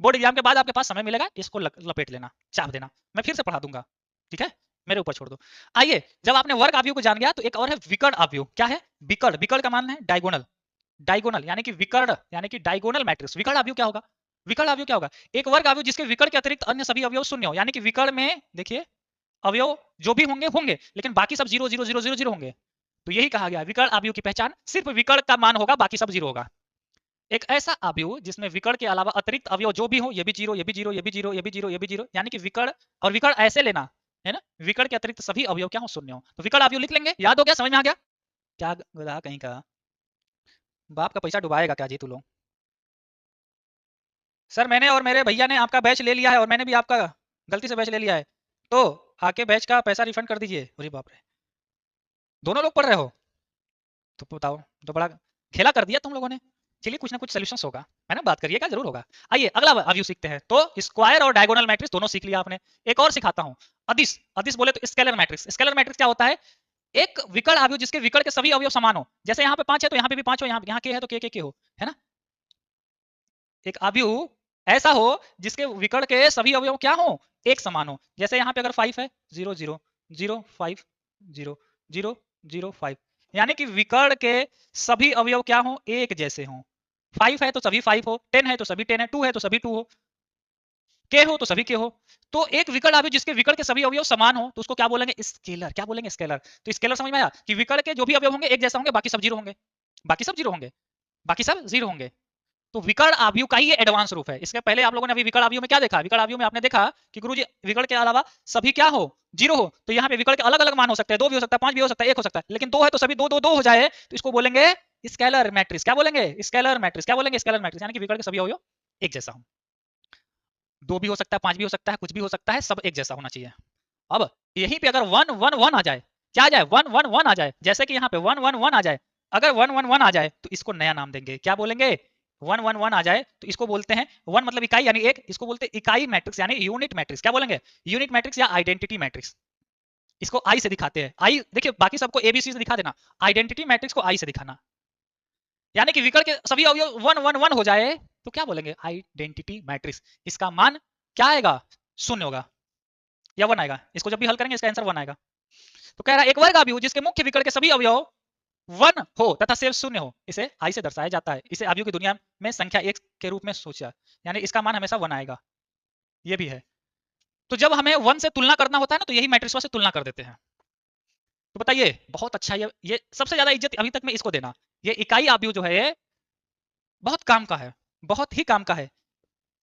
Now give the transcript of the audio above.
Board exam के बाद आपके पास समय मिलेगा, इसको लपेट लेना, चाप देना, मैं फिर से पढ़ा दूंगा, ठीक है, मेरे ऊपर छोड़ दो। आइए, जब आपने वर्ग आव्यूह को जान गया तो एक और है विकर्ण आव्यूह। क्या है? विकर्ण। विकर्ण का मान है डायगोनल। डायगोनल यानी कि विकर्ण यानी कि डायगोनल मैट्रिक्स। विकर्ण आव्यूह क्या होगा? विकर्ण आव्यूह क्या होगा? एक वर्ग आव्यूह जिसके विकर्ण के अतिरिक्त अन्य सभी अवयव शून्य हो, यानी कि विकर्ण में देखिए अवयव जो भी होंगे होंगे, लेकिन बाकी सब 0 0 0 0 0 होंगे। तो यही कहा गया विकर्ण आव्यूह की पहचान सिर्फ विकर्ण का मान होगा, बाकी सब 0 होगा। एक ऐसा आव्यूह जिसमें विकर्ण के अलावा अतिरिक्त अवयव जो भी हो, ये भी 0, ये भी 0, ये भी 0, ये भी 0, ये भी 0, यानी कि विकर्ण, और विकर्ण ऐसे लेना है ना, विकर्ण के अतिरिक्त सभी अवयव क्या हो? शून्य हो। तो विकर्ण आव्यूह लिख लेंगे। याद हो गया? समझ में आ गया? क्या गधा कहीं का, बाप का पैसा डुबाएगा क्या जी तू लोग? सर मैंने और मेरे भैया ने आपका बैच ले लिया है और मैंने भी आपका गलती से बैच ले लिया है, तो आके बैच का पैसा रिफंड कर दीजिए। अरे बाप रे, दोनों लोग पढ़ रहे हो तो बताओ, तो बड़ा खेला कर दिया तुम लोगों ने। चलिए कुछ ना कुछ सोल्यूशन होगा, है ना, बात करिएगा, जरूर होगा। आइए अगला अवयव सीखते हैं। तो स्क्वायर और डायगोनल मैट्रिक्स दोनों सीख लिया आपने। एक और सिखाता हूं, अदिश। अदिश बोले तो स्केलर मैट्रिक्स। स्केलर मैट्रिक्स क्या होता है? एक विकर्ण आव्यूह जिसके विकर्ण के सभी अवयव समान हो, जैसे यहाँ पे 5 है तो यहाँ पे भी 5 हो, यहाँ के है तो के हो, है ना। एक आव्यूह ऐसा हो जिसके विकर्ण के सभी अवयव क्या हो? एक समान हो। जैसे यहाँ पे अगर 5 है, 0 0 0 5 0 0 0 5, यानी कि विकर्ण के सभी अवयव क्या हो? एक जैसे हो। 5 है तो सभी 5 हो, 10 है तो सभी 10 है, 2 है तो सभी 2 हो, के हो तो सभी के हो। तो एक विकर्ण आव्यूह जिसके विकर्ण के सभी अवयव समान हो तो उसको क्या बोलेंगे? स्केलर। क्या बोलेंगे? स्केलर। तो स्केलर समझ में आया कि विकर्ण के जो भी अवयव होंगे एक जैसा होंगे, बाकी सब 0 होंगे, बाकी सब 0 होंगे, बाकी सब 0 होंगे। तो विकर्ण आव्यूह का ही ये एडवांस रूप है। इसके पहले आप लोगों ने अभी विकर्ण आव्यूह में क्या देखा? विकर्ण आव्यूह में आपने देखा कि गुरुजी विकर्ण के अलावा सभी क्या हो? 0 हो। तो यहाँ पे विकर्ण के अलग अलग मान हो सकते हैं, 2 भी हो सकता है, 5 भी हो सकता है, 1 हो सकता है, लेकिन 2 है तो सभी 2 2 2 हो जाए तो इसको बोलेंगे स्केलर मैट्रिक्स। क्या बोलेंगे? Scalar matrix. क्या बोलेंगे? स्केलर मैट्रिक्स, यानी कि विकर्ण के सभी अवयव एक जैसा हो। 2 भी हो सकता है, 5 भी हो सकता है, कुछ भी हो सकता है, सब एक जैसा होना चाहिए। अब यहीं पे अगर 1 1 1 आ जाए, क्या आ जाए? 1 1 1 आ जाए, जैसे कि यहाँ पे 1 1 1 आ जाए, अगर 1 1 1 आ जाए तो इसको नया नाम देंगे। क्या बोलेंगे? 1 1 1 आ जाए तो इसको बोलते हैं, 1 मतलब इकाई यानी एक, इसको बोलते हैं इकाई मैट्रिक्स यानी यूनिट मैट्रिक्स। क्या बोलेंगे? यूनिट मैट्रिक्स या आइडेंटिटी मैट्रिक्स। इसको आई से दिखाते हैं। आई देखिए, बाकी सबको एबीसी से दिखा देना, आइडेंटिटी मैट्रिक्स को आई से दिखाना, यानी कि विकर्ण के सभी अवयव 1 1 1 हो जाए तो क्या बोलेंगे? Identity matrix. इसका मान क्या आएगा? शून्य होगा या 1 आएगा। इसको जब भी हल करेंगे इसका आंसर 1 आएगा। तो कह रहा है एक वर्ग आव्यूह जिसके मुख्य विकर्ण के सभी अवयव 1 हो तथा शेष शून्य हो, इसे आई से दर्शाया जाता है। इसे आव्यूह की दुनिया में संख्या 1 के रूप में सोचा, यानी इसका मान हमेशा 1 आएगा। ये भी है। तो जब हमें 1 से तुलना करना होता है ना, तो यही मैट्रिक्स से तुलना कर देते हैं। तो बताइए, बहुत अच्छा, ये सबसे ज्यादा इज्जत अभी तक में इसको देना। ये इकाई आव्यूह जो है बहुत काम का है, बहुत ही काम का है।